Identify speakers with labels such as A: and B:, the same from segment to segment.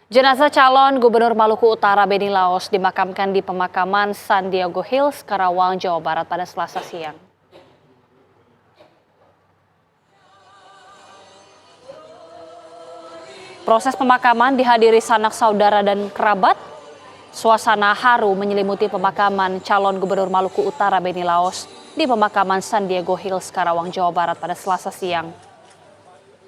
A: Jenazah calon Gubernur Maluku Utara Beni Laos dimakamkan di pemakaman San Diego Hills, Karawang, Jawa Barat pada Selasa siang. Proses pemakaman dihadiri sanak saudara dan kerabat. Suasana haru menyelimuti pemakaman calon Gubernur Maluku Utara Beni Laos di pemakaman San Diego Hills, Karawang, Jawa Barat pada Selasa siang.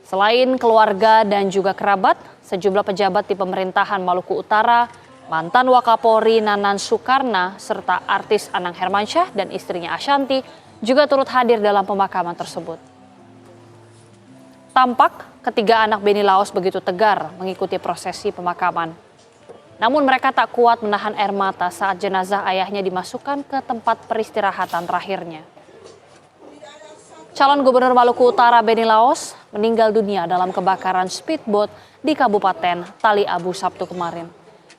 A: Selain keluarga dan juga kerabat, sejumlah pejabat di pemerintahan Maluku Utara, mantan Wakapolri Nanan Soekarno, serta artis Anang Hermansyah dan istrinya Ashanti juga turut hadir dalam pemakaman tersebut. Tampak ketiga anak Beni Laos begitu tegar mengikuti prosesi pemakaman. Namun mereka tak kuat menahan air mata saat jenazah ayahnya dimasukkan ke tempat peristirahatan terakhirnya. Calon Gubernur Maluku Utara Beni Laos meninggal dunia dalam kebakaran speedboat di Kabupaten Tali Abu Sabtu kemarin.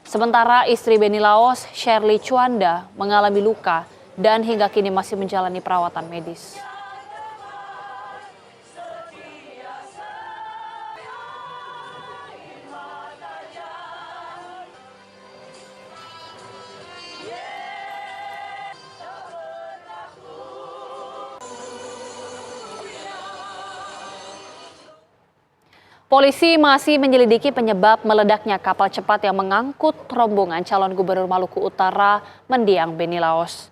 A: Sementara istri Beni Laos, Shirley Chuanda, mengalami luka dan hingga kini masih menjalani perawatan medis. Polisi masih menyelidiki penyebab meledaknya kapal cepat yang mengangkut rombongan calon Gubernur Maluku Utara mendiang Beni Laos.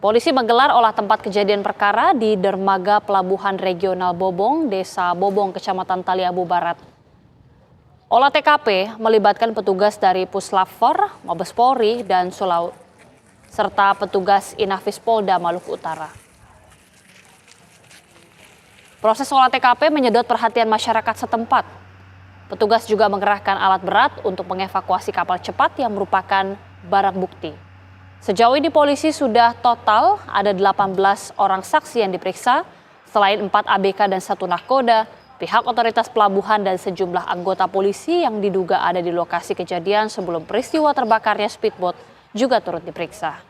A: Polisi menggelar olah tempat kejadian perkara di Dermaga Pelabuhan Regional Bobong, Desa Bobong, Kecamatan Tali Abu Barat. Olah TKP melibatkan petugas dari Puslapfor, Mabes Polri, dan Sulaut, serta petugas Inafis Polda Maluku Utara. Proses olah TKP menyedot perhatian masyarakat setempat. Petugas juga mengerahkan alat berat untuk mengevakuasi kapal cepat yang merupakan barang bukti. Sejauh ini polisi sudah total ada 18 orang saksi yang diperiksa, selain 4 ABK dan 1 nahkoda, pihak otoritas pelabuhan dan sejumlah anggota polisi yang diduga ada di lokasi kejadian sebelum peristiwa terbakarnya speedboat juga turut diperiksa.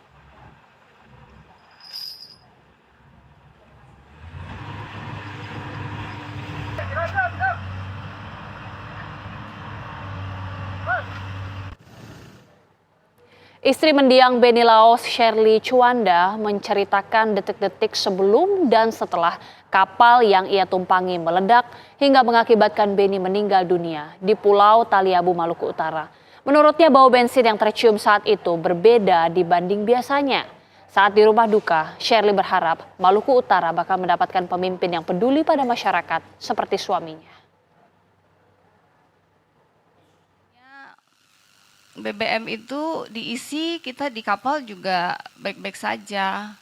A: Istri mendiang Beni Laos, Shirley Chuanda, menceritakan detik-detik sebelum dan setelah kapal yang ia tumpangi meledak hingga mengakibatkan Beni meninggal dunia di Pulau Taliabu, Maluku Utara. Menurutnya bau bensin yang tercium saat itu berbeda dibanding biasanya. Saat di rumah duka, Shirley berharap Maluku Utara bakal mendapatkan pemimpin yang peduli pada masyarakat seperti suaminya.
B: BBM itu diisi, kita di kapal juga baik-baik saja.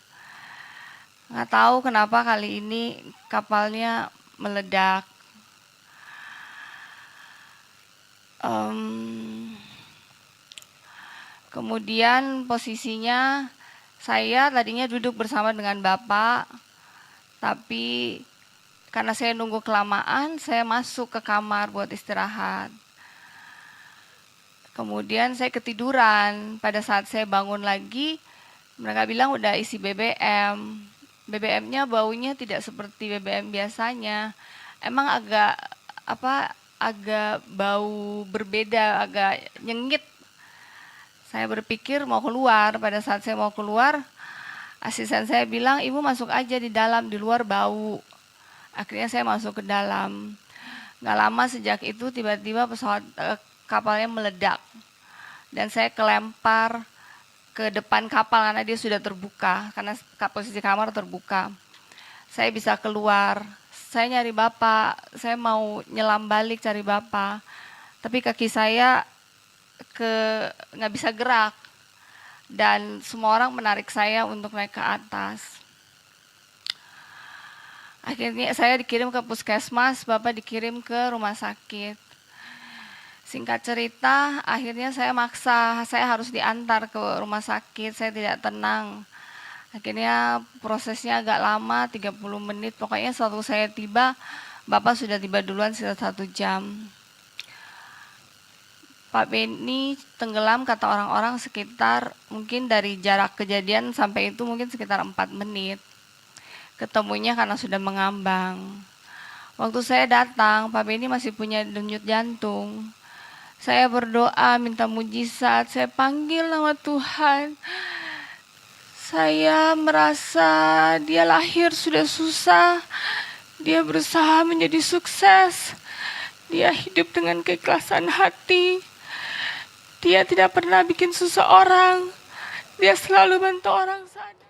B: Nggak tahu kenapa kali ini kapalnya meledak. Kemudian posisinya saya tadinya duduk bersama dengan Bapak, tapi karena saya nunggu kelamaan, saya masuk ke kamar buat istirahat. Kemudian saya ketiduran, pada saat saya bangun lagi, mereka bilang udah isi BBM. BBM-nya baunya tidak seperti BBM biasanya. Emang agak bau berbeda, agak nyengit. Saya berpikir mau keluar, pada saat saya mau keluar, asisten saya bilang, "Ibu masuk aja di dalam, di luar bau." Akhirnya saya masuk ke dalam. Nggak lama sejak itu tiba-tiba kapalnya meledak dan saya kelempar ke depan kapal karena dia sudah terbuka, karena posisi kamar terbuka. Saya bisa keluar, saya nyari Bapak, saya mau nyelam balik cari Bapak, tapi kaki saya nggak bisa gerak dan semua orang menarik saya untuk naik ke atas. Akhirnya saya dikirim ke puskesmas, Bapak dikirim ke rumah sakit. Singkat cerita, akhirnya saya maksa, saya harus diantar ke rumah sakit, saya tidak tenang. Akhirnya prosesnya agak lama, 30 menit, pokoknya waktu saya tiba, Bapak sudah tiba duluan sekitar 1 jam. Pak Beni tenggelam kata orang-orang sekitar, mungkin dari jarak kejadian sampai itu mungkin sekitar 4 menit. Ketemunya karena sudah mengambang. Waktu saya datang, Pak Beni masih punya denyut jantung. Saya berdoa minta mujizat, saya panggil nama Tuhan. Saya merasa dia lahir sudah susah, dia berusaha menjadi sukses, dia hidup dengan keikhlasan hati, dia tidak pernah bikin susah orang, dia selalu bantu orang saat